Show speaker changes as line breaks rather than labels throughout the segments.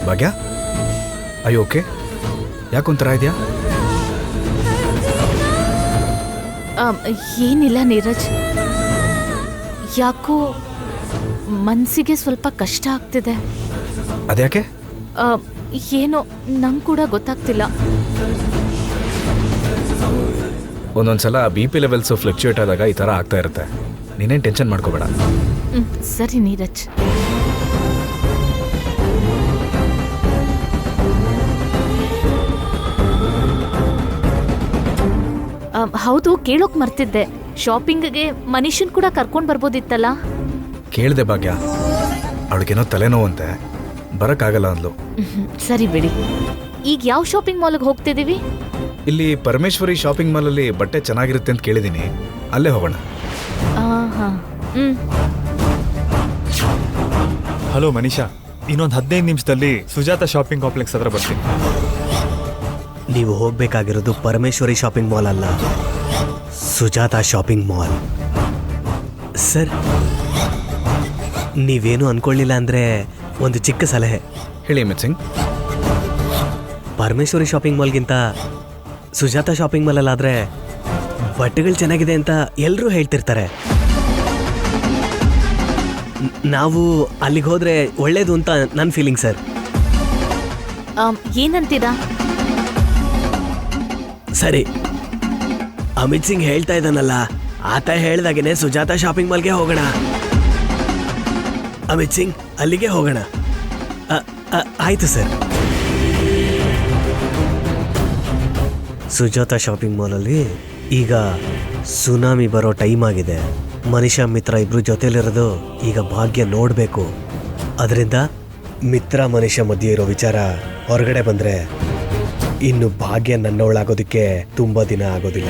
ಭಾಗ್ಯ ಅಯ್ಯೋ ಓಕೆ ಯಾಕೊಂಥರ ಇದೆಯಾ?
ಏನಿಲ್ಲ ನೀರಜ್, ಯಾಕೋ ಮನಸ್ಸಿಗೆ ಸ್ವಲ್ಪ ಕಷ್ಟ ಆಗ್ತಿದೆ.
ಅದ್ಯಾಕೆ?
ಏನೋ ನಂಗೆ ಕೂಡ ಗೊತ್ತಾಗ್ತಿಲ್ಲ.
ಒಂದೊಂದ್ಸಲ BP ಲೆವೆಲ್ಸು ಫ್ಲಕ್ಚುಯೇಟ್ ಆದಾಗ ಈ ಥರ ಆಗ್ತಾ ಇರುತ್ತೆ. ನೀನೇನು ಟೆನ್ಷನ್ ಮಾಡ್ಕೋಬೇಡ.
ಸರಿ ನೀರಜ್. ಹೌದು, ಕೇಳೋಕ್ ಮರ್ತಿದ್ದೆ, ಶಾಪಿಂಗ್ಗೆ ಮನುಷ್ಯನ್ ಕೂಡ ಕರ್ಕೊಂಡು ಬರ್ಬೋದಿತ್ತಲ್ಲ.
ಕೇಳಿದೆ ಭಾಗ್ಯ, ಅವಳಿಗೇನೋ ತಲೆನೋವಂತೆ, ಬರೋಕ್ಕಾಗಲ್ಲ ಅಂದ್ಲು.
ಸರಿ ಬಿಡಿ. ಈಗ ಯಾವ ಶಾಪಿಂಗ್ ಮಾಲ್ಗೆ ಹೋಗ್ತಿದ್ದೀವಿ?
ಇಲ್ಲಿ ಪರಮೇಶ್ವರಿ ಶಾಪಿಂಗ್ ಮಾಲಲ್ಲಿ ಬಟ್ಟೆ ಚೆನ್ನಾಗಿರುತ್ತೆ ಅಂತ ಕೇಳಿದ್ದೀನಿ, ಅಲ್ಲೇ ಹೋಗೋಣ.
ಹಲೋ ಮನೀಷಾ, ಇನ್ನೊಂದು 15 ನಿಮಿಷದಲ್ಲಿ ಸುಜಾತ ಶಾಪಿಂಗ್ ಕಾಂಪ್ಲೆಕ್ಸ್ ಹತ್ರ ಬರ್ತೀನಿ.
ನೀವು ಹೋಗಬೇಕಾಗಿರೋದು ಪರಮೇಶ್ವರಿ ಶಾಪಿಂಗ್ ಮಾಲ್ ಅಲ್ಲ, ಸುಜಾತ ಶಾಪಿಂಗ್ ಮಾಲ್. ಸರ್, ನೀವೇನು ಅನ್ಕೊಳ್ಳಿಲ್ಲ ಅಂದರೆ ಒಂದು ಚಿಕ್ಕ ಸಲಹೆ.
ಹೇಳಿ ಅಮಿತ್ ಸಿಂಗ್.
ಪರಮೇಶ್ವರಿ ಶಾಪಿಂಗ್ ಮಾಲ್ಗಿಂತ ಸುಜಾತ ಶಾಪಿಂಗ್ ಮಾಲಲ್ಲಾದರೆ ಬಟ್ಟೆಗಳು ಚೆನ್ನಾಗಿದೆ ಅಂತ ಎಲ್ಲರೂ ಹೇಳ್ತಿರ್ತಾರೆ. ನಾವು ಅಲ್ಲಿಗೆ ಹೋದರೆ ಒಳ್ಳೇದು ಅಂತ ನನ್ನ ಫೀಲಿಂಗ್ ಸರ್.
ಏನಂತೀರಾ?
ಸರಿ, ಅಮಿತ್ ಸಿಂಗ್ ಹೇಳ್ತಾ ಇದ್ದಾನಲ್ಲ, ಆತ ಹೇಳ್ದಾಗೇನೆ ಸುಜಾತ ಶಾಪಿಂಗ್ ಮಾಲ್ಗೆ ಹೋಗೋಣ. ಅಮಿತ್ ಸಿಂಗ್, ಅಲ್ಲಿಗೆ ಹೋಗೋಣ. ಆಯಿತು ಸರ್. ಸುಜಾತ ಶಾಪಿಂಗ್ ಮಾಲಲ್ಲಿ ಈಗ ಸುನಾಮಿ ಬರೋ ಟೈಮ್ ಆಗಿದೆ. ಮನೀಷಾ ಮಿತ್ರ ಇಬ್ರು ಜೊತೆಲಿರೋದು ಈಗ ಭಾಗ್ಯ ನೋಡಬೇಕು. ಅದರಿಂದ ಮಿತ್ರ ಮನೀಷಾ ಮಧ್ಯೆ ಇರೋ ವಿಚಾರ ಹೊರಗಡೆ ಬಂದರೆ ಇನ್ನು ಭಾಗ್ಯ ನನ್ನವಳಾಗೋದಕ್ಕೆ ತುಂಬ ದಿನ ಆಗೋದಿಲ್ಲ.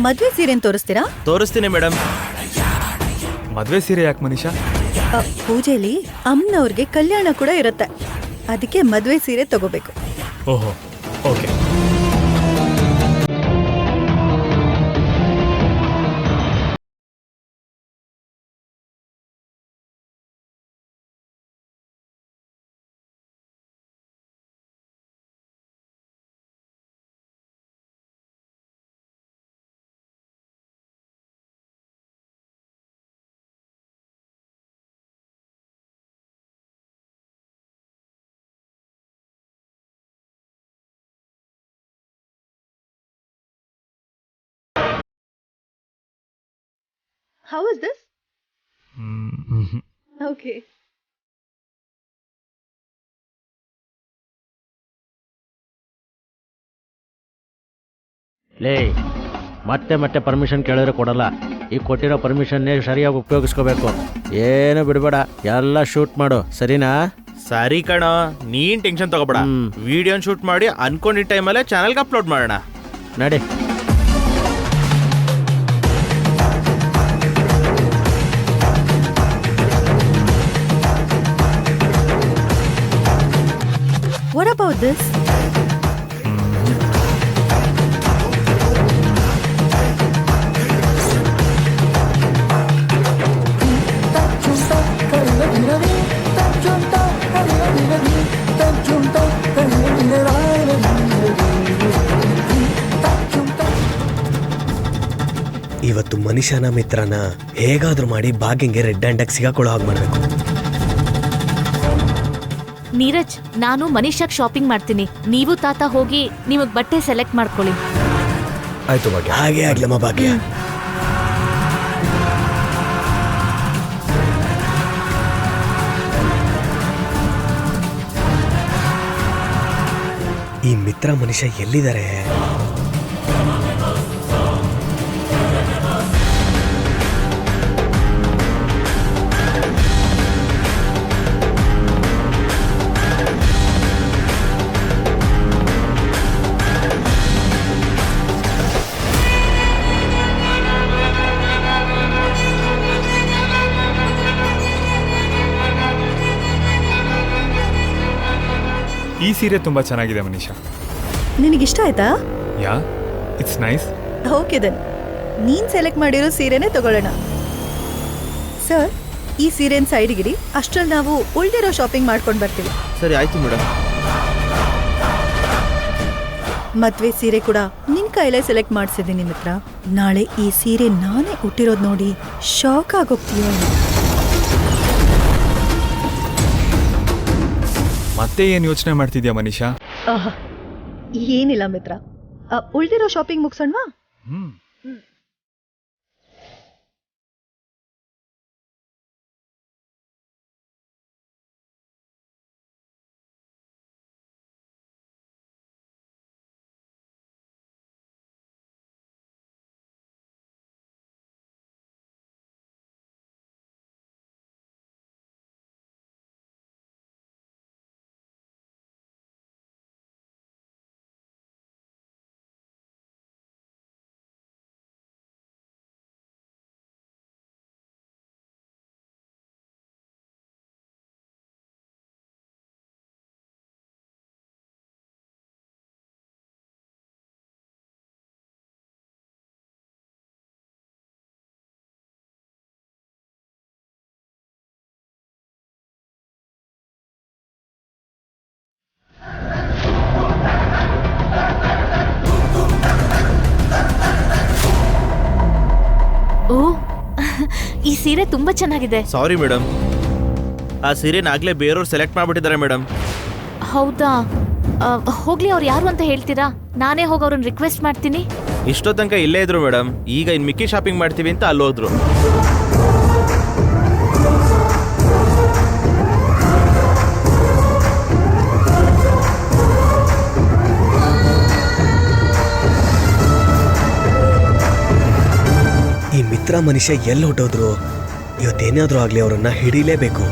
ಮದ್ವೆ ಸೀರೆನ್ ತೋರಿಸ್ತೀರಾ?
ತೋರಿಸ್ತೀನಿ ಮೇಡಮ್.
ಮದುವೆ ಸೀರೆ ಯಾಕೆ ಮನೀಷಾ?
ಪೂಜೆಲಿ ಅಮ್ಮನವ್ರಿಗೆ ಕಲ್ಯಾಣ ಕೂಡ ಇರುತ್ತೆ, ಅದಕ್ಕೆ ಮದ್ವೆ ಸೀರೆ ತಗೋಬೇಕು.
ಓಹೋ, okay.
How is this? Okay.
ಲೇ, ಮತ್ತೆ ಪರ್ಮಿಷನ್ ಕೇಳಿದ್ರೆ ಕೊಡಲ್ಲ. ಈಗ ಕೊಟ್ಟಿರೋ ಪರ್ಮಿಷನ್ನೇ ಸರಿಯಾಗಿ ಉಪಯೋಗಿಸ್ಕೋಬೇಕು. ಏನು ಬಿಡಬೇಡ, ಎಲ್ಲ ಶೂಟ್ ಮಾಡು, ಸರಿನಾ?
ಸರಿ ಕಣೋ, ನೀನ್ ಟೆನ್ಷನ್ ತಗೋಬೇಡ. ವಿಡಿಯೋನ್ ಶೂಟ್ ಮಾಡಿ ಅನ್ಕೊಂಡಿದ್ದ ಟೈಮಲ್ಲೇ ಚಾನಲ್ಗೆ ಅಪ್ಲೋಡ್ ಮಾಡೋಣ.
ನಡಿ.
What about this?
ಇವತ್ತು ಮನೀಷಾನ ಮಿತ್ರನ ಹೇಗಾದ್ರೂ ಮಾಡಿ ಭಾಗ್ಯಂಗೆ ರೆಡ್ ಹ್ಯಾಂಡಾಗಿ ಸಿಗಾಕೊಳ್ಳೋ ಹಾಗೆ ಮಾಡಬೇಕು.
ನೀರಜ್, ನಾನು ಮನೀಷಾಗ್ ಶಾಪಿಂಗ್ ಮಾಡ್ತೀನಿ, ನೀವು ತಾತ ಹೋಗಿ ನಿಮಗ್ ಬಟ್ಟೆ ಸೆಲೆಕ್ಟ್ ಮಾಡ್ಕೊಳ್ಳಿ.
ಆಯ್ತು ಭಾಗ್ಯ.
ಹಾಗೆ ಆಗ್ಲಮ್ಮ ಭಾಗ್ಯ. ಈ ಮಿತ್ರ ಮನುಷ್ಯ ಎಲ್ಲಿದ್ದಾರೆ?
ಈ ಸೀರೆ ತುಂಬಾ ಚೆನ್ನಾಗಿದೆ ಮನೀಷಾ.
ನಿನಗಿಷ್ಟ ಆಯ್ತಾ?
ಯಾ, ಇಟ್ಸ್ ನೈಸ್.
ಓಕೆ ದೆನ್ ನೀನ್ ಸೆಲೆಕ್ಟ್ ಮಾಡಿರೋ ಸೀರೆನೇ ತಗೊಳ್ಳೋಣ. ಸರ್, ಈ ಸೀರೆನ ಸೈಡ್ಗಿಡಿ, ಅಷ್ಟ್ರಲ್ಲಿ ನಾವು ಉಳ್ದಿರೋ ಶಾಪಿಂಗ್ ಮಾಡ್ಕೊಂಡು ಬರ್ತೀವಿ.
ಸರಿ ಆಯ್ತು ಮೇಡಮ್.
ಮದ್ವೆ ಸೀರೆ ಕೂಡ ನಿನ್ ಕೈಲೇ ಸೆಲೆಕ್ಟ್ ಮಾಡಿಸಿದ್ದೀನಿ ಮಿತ್ರ. ನಾಳೆ ಈ ಸೀರೆ ನಾನೇ ಹುಟ್ಟಿರೋದು ನೋಡಿ ಶಾಕ್ ಆಗೋಗ್ತೀಯೋ.
ಮತ್ತೆ ಏನು ಯೋಚನೆ ಮಾಡ್ತಿದ್ಯಾ ಮನೀಷಾ?
ಏನಿಲ್ಲ ಮಿತ್ರ, ಉಳ್ದಿರೋ ಶಾಪಿಂಗ್ ಮುಗ್ಸೋಣ್ವಾ?
ಹ್ಮ್.
ಓ ಈ ಸೀರೆ ತುಂಬಾ ಚೆನ್ನಾಗಿದೆ.
ಸಾರಿ ಮೇಡಮ್, ಆ ಸೀರೆನ ಆಗ್ಲೇ ಬೇರೆಯವ್ರು ಸೆಲೆಕ್ಟ್ ಮಾಡ್ಬಿಟ್ಟಿದ್ದಾರೆ ಮೇಡಮ್.
ಹೌದಾ? ಹೋಗ್ಲಿ, ಅವ್ರು ಯಾರು ಅಂತ ಹೇಳ್ತೀರಾ? ನಾನೇ ಹೋಗಿ ಅವ್ರನ್ನ ರಿಕ್ವೆಸ್ಟ್ ಮಾಡ್ತೀನಿ.
ಇಷ್ಟೋ ತನಕ ಇಲ್ಲೇ ಇದ್ರು ಮೇಡಮ್, ಈಗ ಇನ್ ಮಿಕ್ಕಿ ಶಾಪಿಂಗ್ ಮಾಡ್ತೀವಿ ಅಂತ ಅಲ್ಲೋದ್ರು.
ಈ ಮಿತ್ರ ಮನುಷ್ಯ ಎಲ್ಲಿ ಹೊಟ್ಟೋದ್ರು? ಇವತ್ತೇನಾದ್ರೂ ಆಗ್ಲಿ ಅವರನ್ನ ಹಿಡಿಲೇಬೇಕು.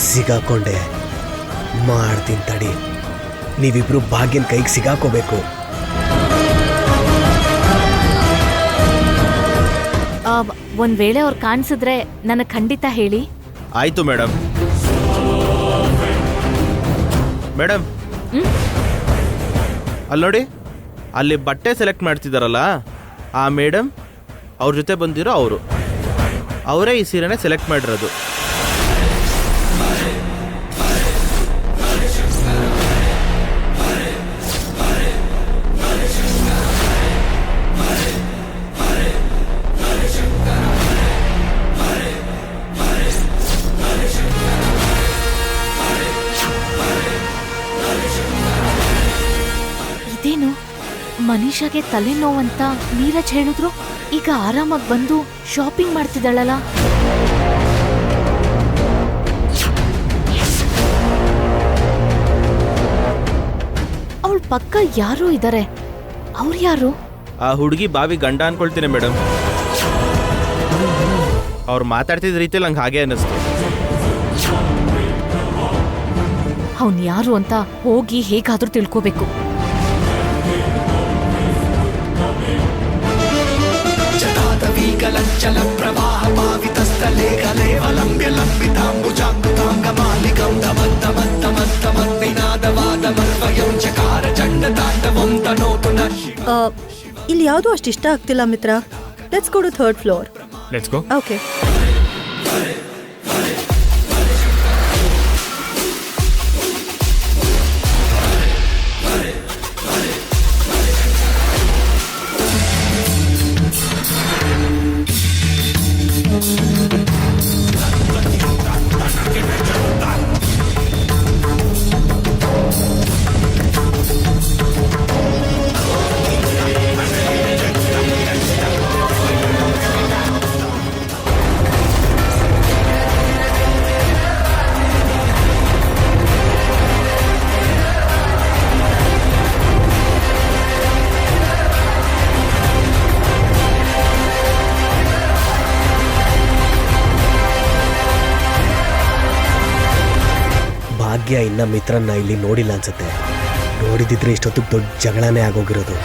ಸಿಗಾಕೊಂಡೆ, ಮಾಡ್ತೀನಿ ತಡಿ. ನೀವಿಬ್ರು ಭಾಗ್ಯನ ಕೈಗೆ ಸಿಗಾಕೋಬೇಕು.
ಒಂದ್ ವೇಳೆ ಅವ್ರು ಕಾಣಿಸಿದ್ರೆ ನನಗೆ ಖಂಡಿತ ಹೇಳಿ.
ಆಯ್ತು ಮೇಡಮ್. ಮೇಡಮ್ ಅಲ್ಲಿ ನೋಡಿ, ಅಲ್ಲಿ ಬಟ್ಟೆ ಸೆಲೆಕ್ಟ್ ಮಾಡ್ತಿದ್ದಾರಲ್ಲ ಆ ಮೇಡಮ್, ಅವ್ರ ಜೊತೆ ಬಂದಿರೋ ಅವರೇ ಈ ಸೀರೆನೇ ಸೆಲೆಕ್ಟ್ ಮಾಡಿರೋದು.
ಇದೇನು ಮನೀಷಾಗೆ ತಲೆನೋವಂತ ನೀರಜ್ ಹೇಳಿದ್ರು, ಈಗ ಆರಾಮಾಗಿ ಬಂದು ಶಾಪಿಂಗ್ ಮಾಡ್ತಿದ್ದಾಳಲ್ಲ. ಅವಳ ಪಕ್ಕ ಯಾರೋ ಇದ್ದಾರೆ. ಅವ್ರು ಯಾರು?
ಆ ಹುಡುಗಿ ಬಾವಿ ಗಂಡ ಅನ್ಕೊಳ್ತೀನಿ ಮೇಡಮ್. ಅವ್ರು ಮಾತಾಡ್ತಿದ್ದ ರೀತಿಯಲ್ಲಿ ನಂಗೆ ಹಾಗೆ ಅನ್ನಿಸ್ತು.
ಅವನ್ ಯಾರು ಅಂತ ಹೋಗಿ ಹೇಗಾದ್ರೂ ತಿಳ್ಕೋಬೇಕು.
ಇಲ್ಲಿ ಯಾವುದು ಅಷ್ಟು ಇಷ್ಟ ಆಗ್ತಿಲ್ಲ ಮಿತ್ರ. Let's go to third floor.
Let's go.
Okay.
Bhagya ಇನ್ನ ಮಿತ್ರನ್ನ ಇಲ್ಲಿ ನೋಡಿಲ್ಲ ಅನ್ಸುತ್ತೆ. ನೋಡಿದಿದ್ರೆ ಇಷ್ಟೊತ್ತಿಗೆ ದೊಡ್ಡ ಜಗಳನೇ ಆಗೋಗಿರೋದು.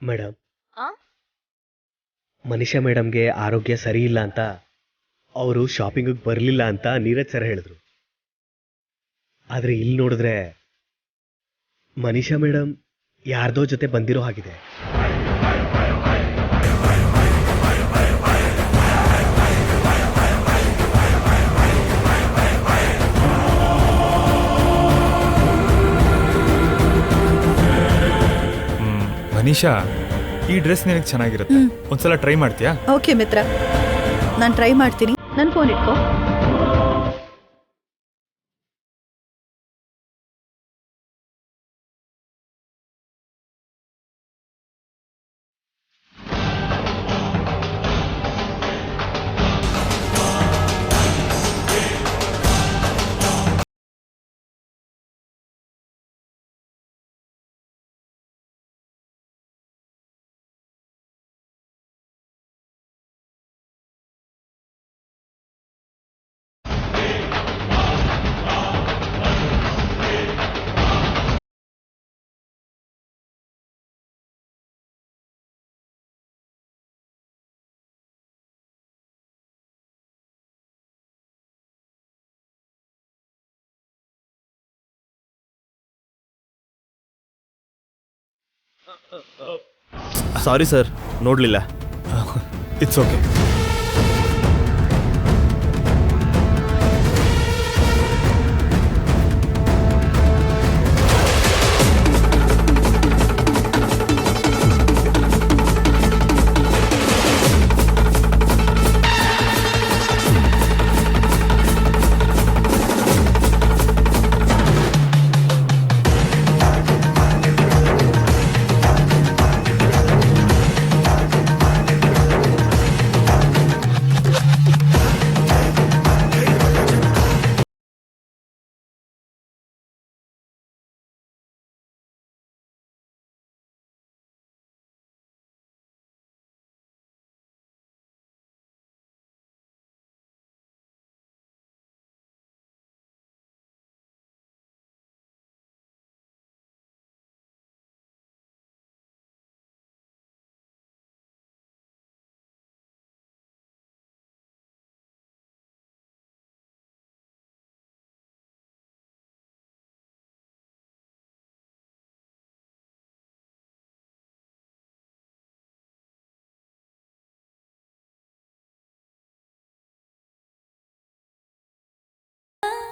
ಮೇಡಮ್,
ಆ?
ಮನಿಷಾ ಮೇಡಮ್ಗೆ ಆರೋಗ್ಯ ಸರಿ ಇಲ್ಲ ಅಂತ ಅವರು ಶಾಪಿಂಗಿಗೆ ಬರಲಿಲ್ಲ ಅಂತ ನೀರಜ್ ಸರ್ ಹೇಳಿದ್ರು. ಆದರೆ ಇಲ್ಲಿ ನೋಡಿದ್ರೆ ಮನಿಷಾ ಮೇಡಮ್ ಯಾರ್ದೋ ಜೊತೆ ಬಂದಿರೋ ಹಾಗಿದೆ.
ಮನೀಷಾ, ಈ ಡ್ರೆಸ್ ನಿನಗೆ ಚೆನ್ನಾಗಿರುತ್ತೆ, ಒಂದ್ಸಲ ಟ್ರೈ ಮಾಡ್ತೀಯಾ?
ಓಕೆ ಮಿತ್ರ, ನಾನು ಟ್ರೈ ಮಾಡ್ತೀನಿ. ನನ್ನ ಫೋನ್ ಇಟ್ಕೋ.
ಸಾರಿ ಸರ್, ನೋಡಲಿಲ್ಲ.
It's okay.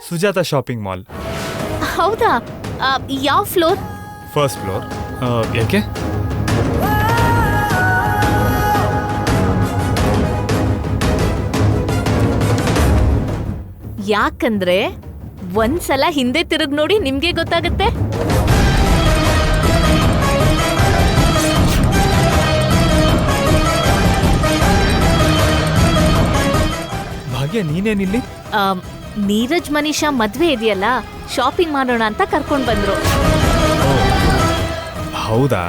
Sujatha shopping mall,
ಹೌದಾ? ಯಾವ ಫ್ಲೋರ್?
First floor. ಯಾಕೆ?
ಯಾಕಂದ್ರೆ ಒಂದ್ಸಲ ಹಿಂದೆ ತಿರುಗ್ ನೋಡಿ ನಿಮ್ಗೆ ಗೊತ್ತಾಗತ್ತೆ.
ಭಾಗ್ಯ, ನೀನೇನಿಲ್ಲಿ?
ನೀರಜ್ ಮನೀಷಾ ಮದ್ವೆ ಇದೆಯಲ್ಲ, ಶಾಪಿಂಗ್ ಮಾಡೋಣ ಅಂತ ಕರ್ಕೊಂಡ್ ಬಂದ್ರು.
ಹೌದಾ?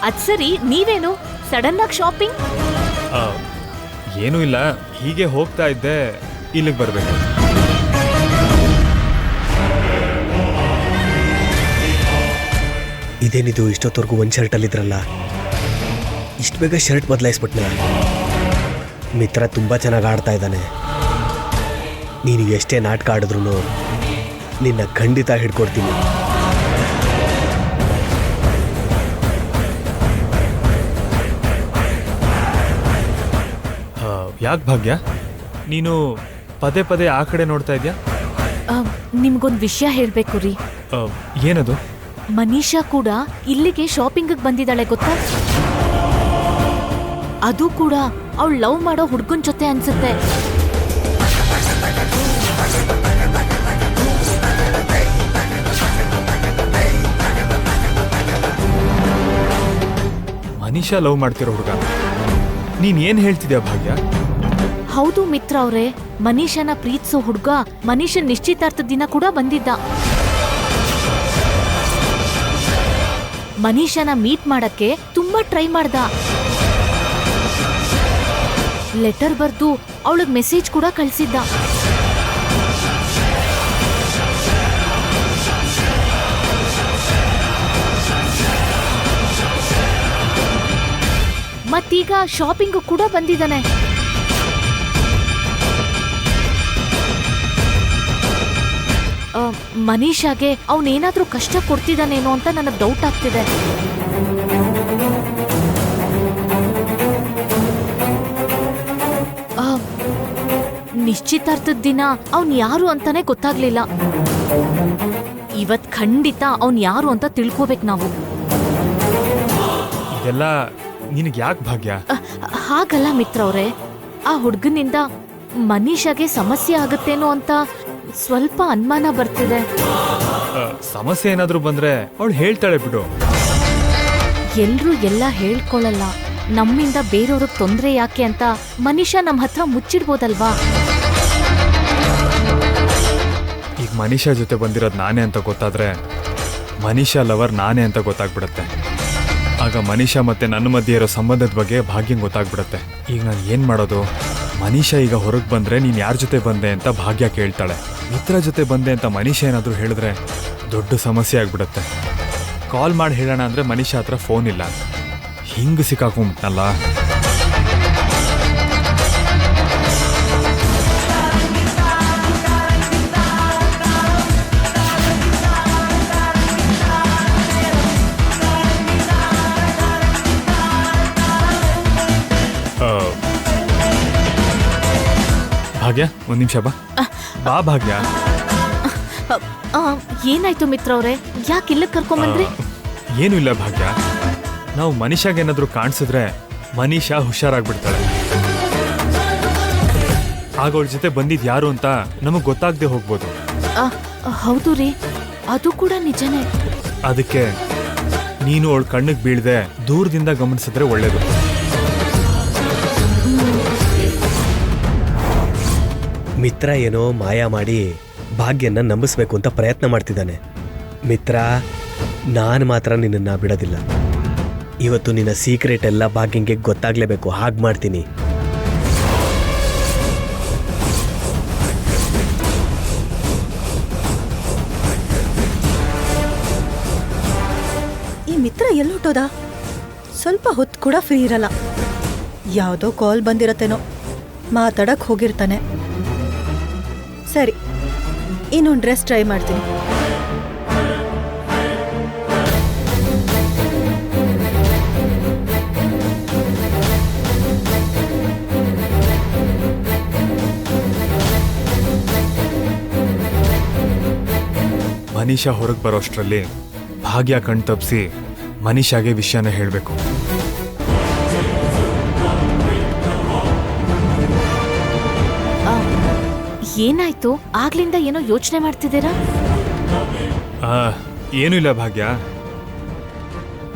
ಅದ್ ಸರಿ, ನೀವೇನು ಸಡನ್ ಆಗಿ ಶಾಪಿಂಗ್?
ಏನೂ ಇಲ್ಲ, ಹೀಗೆ ಹೋಗ್ತಾ ಇದ್ದೆ, ಇಲ್ಲಿಗೆ ಬರಬೇಕು.
ಇದೇನಿದು, ಇಷ್ಟೊತ್ತವರೆಗೂ ಒಂದು ಶರ್ಟಲ್ಲಿದ್ರಲ್ಲ, ಇಷ್ಟು ಬೇಗ ಶರ್ಟ್ ಬದಲಾಯಿಸ್ಬಿಟ್ನ. ಮಿತ್ರ ತುಂಬ ಚೆನ್ನಾಗಿ ಆಡ್ತಾ ಇದ್ದಾನೆ. ನೀನು ಎಷ್ಟೇ ನಾಟಕ ಆಡಿದ್ರು ನಿನ್ನ ಖಂಡಿತ ಹಿಡ್ಕೊಡ್ತೀನಿ.
ಯಾಕೆ ಭಾಗ್ಯ, ನೀನು ಪದೇ ಪದೇ ಆ ಕಡೆ ನೋಡ್ತಾ ಇದೆಯಾ?
ನಿಮ್ಗೊಂದು ವಿಷಯ ಹೇಳ್ಬೇಕು ರೀ.
ಏನದು?
ಮನೀಷಾ ಕೂಡ ಇಲ್ಲಿಗೆ ಶಾಪಿಂಗ್ ಬಂದಿದ್ದಾಳೆ ಗೊತ್ತಾ? ಅದು ಕೂಡ ಅವಳು ಲವ್ ಮಾಡೋ ಹುಡ್ಗನ್ ಜೊತೆ ಅನ್ಸುತ್ತೆ.
ಮನೀಷಾ ಲವ್ ಮಾಡ್ತಿರೋ ಹುಡುಗ, ನೀನ್ ಏನ್ ಹೇಳ್ತಿದ್ಯಾ ಭಾಗ್ಯ?
ಹೌದು ಮಿತ್ರ ಅವ್ರೆ, ಮನೀಷನ ಪ್ರೀತಿಸೋ ಹುಡ್ಗ ಮನೀಷನ್ ನಿಶ್ಚಿತಾರ್ಥದ ದಿನ ಕೂಡ ಬಂದಿದ್ದ. ಮನೀಷನ ಮೀಟ್ ಮಾಡಕ್ಕೆ ತುಂಬಾ ಟ್ರೈ ಮಾಡ್ದ. ಲೆಟರ್ ಬರ್ದು ಅವಳಿಗೆ ಮೆಸೇಜ್ ಕೂಡ ಕಳ್ಸಿದ್ದ. ಮತ್ತೀಗ ಶಾಪಿಂಗು ಕೂಡ ಬಂದಿದ್ದಾನೆ. ಮನೀಷಾಗೆ ಅವನೇನಾದ್ರೂ ಕಷ್ಟ ಕೊಡ್ತಿದ್ದಾನೇನೋ ಅಂತ ನನಗೆ ಡೌಟ್ ಆಗ್ತಿದೆ. ನಿಶ್ಚಿತಾರ್ಥದ ದಿನ ಅವನ್ ಯಾರು ಅಂತಾನೆ ಗೊತ್ತಾಗ್ಲಿಲ್ಲ. ಇವತ್ ಖಂಡಿತ ಅವನ್ ಯಾರು ಅಂತ ತಿಳ್ಕೋಬೇಕು ನಾವು.
ಇದೆಲ್ಲ ನಿನಗೆ ಯಾಕೆ ಭಾಗ್ಯ?
ಹಾಗಲ್ಲ ಮಿತ್ರ ಅವ್ರೆ, ಆ ಹುಡ್ಗನಿಂದ ಮನೀಷಾಗೆ ಸಮಸ್ಯೆ ಆಗುತ್ತೇನೋ ಅಂತ ಸ್ವಲ್ಪ ಅನುಮಾನ ಬರ್ತಿದೆ.
ಸಮಸ್ಯೆ ಏನಾದ್ರೂ ಬಂದ್ರೆ ಅವಳು ಹೇಳ್ತಾಳೆ ಬಿಡು.
ಎಲ್ರೂ ಎಲ್ಲ ಹೇಳ್ಕೊಳ್ಳಲ್ಲ. ನಮ್ಮಿಂದ ಬೇರೆಯವ್ರಿಗೆ ತೊಂದರೆ ಯಾಕೆ ಅಂತ ಮನೀಷಾ ನಮ್ಮ ಹತ್ರ ಮುಚ್ಚಿಡ್ಬೋದಲ್ವಾ?
ಈಗ ಮನೀಷಾ ಜೊತೆ ಬಂದಿರೋದು ನಾನೇ ಅಂತ ಗೊತ್ತಾದ್ರೆ ಮನೀಷಾ ಲವರ್ ನಾನೇ ಅಂತ ಗೊತ್ತಾಗ್ಬಿಡತ್ತೆ. ಆಗ ಮನೀಷಾ ಮತ್ತೆ ನನ್ನ ಮಧ್ಯೆ ಇರೋ ಸಂಬಂಧದ ಬಗ್ಗೆ ಭಾಗ್ಯಂಗೆ ಗೊತ್ತಾಗ್ಬಿಡತ್ತೆ. ಈಗ ನಾನು ಏನು ಮಾಡೋದು? ಮನೀಷಾ ಈಗ ಹೊರಗೆ ಬಂದರೆ ನೀನು ಯಾರ ಜೊತೆ ಬಂದೆ ಅಂತ ಭಾಗ್ಯ ಕೇಳ್ತಾಳೆ. ಮಿತ್ರ ಜೊತೆ ಬಂದೆ ಅಂತ ಮನೀಷಾ ಏನಾದರೂ ಹೇಳಿದ್ರೆ ದೊಡ್ಡ ಸಮಸ್ಯೆ ಆಗ್ಬಿಡತ್ತೆ. ಕಾಲ್ ಮಾಡಿ ಹೇಳೋಣ ಅಂದರೆ ಮನೀಷಾ ಹತ್ರ ಫೋನ್ ಇಲ್ಲ. ಹಿಂಗೆ ಸಿಕ್ಕಾಕೊಂಬಿಟ್ನಲ್ಲ. ಭಾಗ್ಯ, ಒಂದು ನಿಮಿಷ ಬಾ. ಬಾ ಭಾಗ್ಯ.
ಏನಾಯ್ತು ಮಿತ್ರ ಅವ್ರೆ, ಯಾಕೆ ಇಲ್ಲಕ್ಕೆ ಕರ್ಕೊಂಬಂದ್ರಿ?
ಏನೂ ಇಲ್ಲ ಭಾಗ್ಯ. ನಾವು ಮನೀಷಾಗೆ ಏನಾದರೂ ಕಾಣಿಸಿದ್ರೆ ಮನೀಷಾ ಹುಷಾರಾಗ್ಬಿಡ್ತಾಳೆ. ಆಗ ಅವಳ ಜೊತೆ ಬಂದಿದ್ದು ಯಾರು ಅಂತ ನಮಗೆ ಗೊತ್ತಾಗದೆ ಹೋಗ್ಬೋದು.
ಹೌದು ರೀ, ಅದು ಕೂಡ ನಿಜನೇ.
ಅದಕ್ಕೆ ನೀನು ಅವಳ ಕಣ್ಣಿಗೆ ಬೀಳದೆ ದೂರದಿಂದ ಗಮನಿಸಿದ್ರೆ ಒಳ್ಳೇದು.
ಮಿತ್ರ ಏನೋ ಮಾಯ ಮಾಡಿ ಭಾಗ್ಯನ ನಂಬಿಸ್ಬೇಕು ಅಂತ ಪ್ರಯತ್ನ ಮಾಡ್ತಿದ್ದಾನೆ. ಮಿತ್ರ, ನಾನು ಮಾತ್ರ ನಿನ್ನನ್ನು ಬಿಡೋದಿಲ್ಲ. ಇವತ್ತು ನಿನ್ನ ಸೀಕ್ರೆಟ್ ಎಲ್ಲ ಭಾಗ್ಯಂಗೆ ಗೊತ್ತಾಗ್ಲೇಬೇಕು. ಹಾಗೆ ಮಾಡ್ತೀನಿ.
ಈ ಮಿತ್ರ ಎಲ್ಲೊಟ್ಟೋದ? ಸ್ವಲ್ಪ ಹೊತ್ತು ಕೂಡ ಫ್ರೀ ಇರಲ್ಲ. ಯಾವುದೋ ಕಾಲ್ ಬಂದಿರತ್ತೇನೋ, ಮಾತಾಡಕ್ ಹೋಗಿರ್ತಾನೆ. ಸರಿ, ಇನ್ನೊಂದು ಡ್ರೆಸ್ ಟ್ರೈ ಮಾಡ್ತೀನಿ.
ಮನೀಷಾ ಹೊರಗೆ ಬರೋಷ್ಟರಲ್ಲಿ ಭಾಗ್ಯ ಕಣ್ ತಪ್ಪಿಸಿ ಮನೀಷಾಗೆ ವಿಷಯನ ಹೇಳಬೇಕು.
ಏನಾಯ್ತು? ಆಗ್ಲಿಂದ ಏನೋ ಯೋಚನೆ ಮಾಡ್ತಿದ್ದೀರಾ?
ಏನೂ ಇಲ್ಲ ಭಾಗ್ಯ.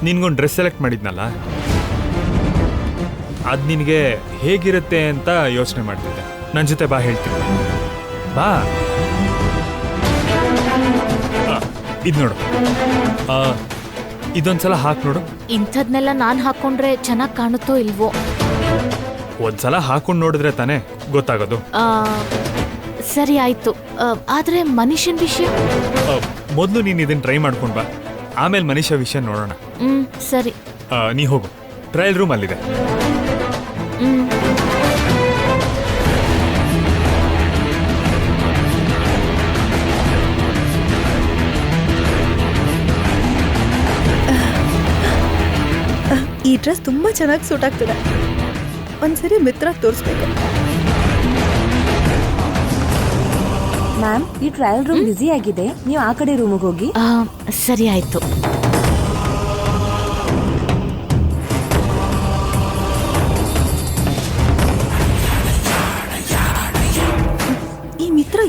ನಿನ್ಗೊಂದು ಡ್ರೆಸ್ ಸೆಲೆಕ್ಟ್ ಮಾಡಿದ್ನಲ್ಲ, ಅದು ನಿನಗೆ ಹೇಗಿರುತ್ತೆ ಅಂತ ಯೋಚನೆ ಮಾಡ್ತಿದ್ದೆ. ನನ್ನ ಜೊತೆ ಬಾ, ಹೇಳ್ತೀನಿ. ಬಾ. ಇದು ನೋಡು, ಇದೊಂದ್ಸಲ ಹಾಕಿ ನೋಡು.
ಇಂಥದ್ನೆಲ್ಲ ನಾನು ಹಾಕೊಂಡ್ರೆ ಚೆನ್ನಾಗಿ ಕಾಣುತ್ತೋ ಇಲ್ವೋ?
ಒಂದ್ಸಲ ಹಾಕೊಂಡು ನೋಡಿದ್ರೆ ತಾನೇ ಗೊತ್ತಾಗೋದು.
ಸರಿ ಆಯ್ತು. ಆದ್ರೆ ಮನುಷ್ಯನ್ ವಿಷಯ
ಮೊದಲು ನೀನು ಇದನ್ನ ಟ್ರೈ ಮಾಡ್ಕೊಂಡು ಬಾ, ಆಮೇಲೆ ಮನುಷ್ಯ ವಿಷಯ ನೋಡೋಣ.
ಸರಿ.
ನೀ ಹೋಗು, ಟ್ರಯಲ್ ರೂಮ್ ಅಲ್ಲಿದೆ.
ಈ ಡ್ರೆಸ್ ತುಂಬಾ ಚೆನ್ನಾಗಿ ಸೂಟ್ ಆಗ್ತದೆ. ಒಂದ್ಸರಿ ಮಿತ್ರ ತೋರಿಸ್ಬೇಕು.
ಮ್ಯಾಮ್, ಈ ಟ್ರಯಲ್ ರೂಮ್ ಬ್ಯುಸಿ ಆಗಿದೆ, ನೀವು ಆ ಕಡೆ ರೂಮಿಗೆ ಹೋಗಿ.
ಸರಿ ಆಯ್ತು.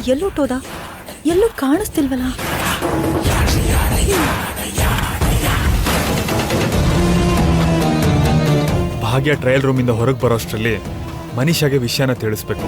ಎಲ್ಲೊಟ್ಟೋದ? ಎಲ್ಲೂ ಕಾಣಿಸ್ತಿಲ್ವಲ್ಲ.
ಭಾಗ್ಯ ಟ್ರಯಲ್ ರೂಮಿಂದ ಹೊರಗೆ ಬರೋಷ್ಟರಲ್ಲಿ ಮನೀಷಾಗೆ ವಿಷಯನ ತಿಳಿಸ್ಬೇಕು.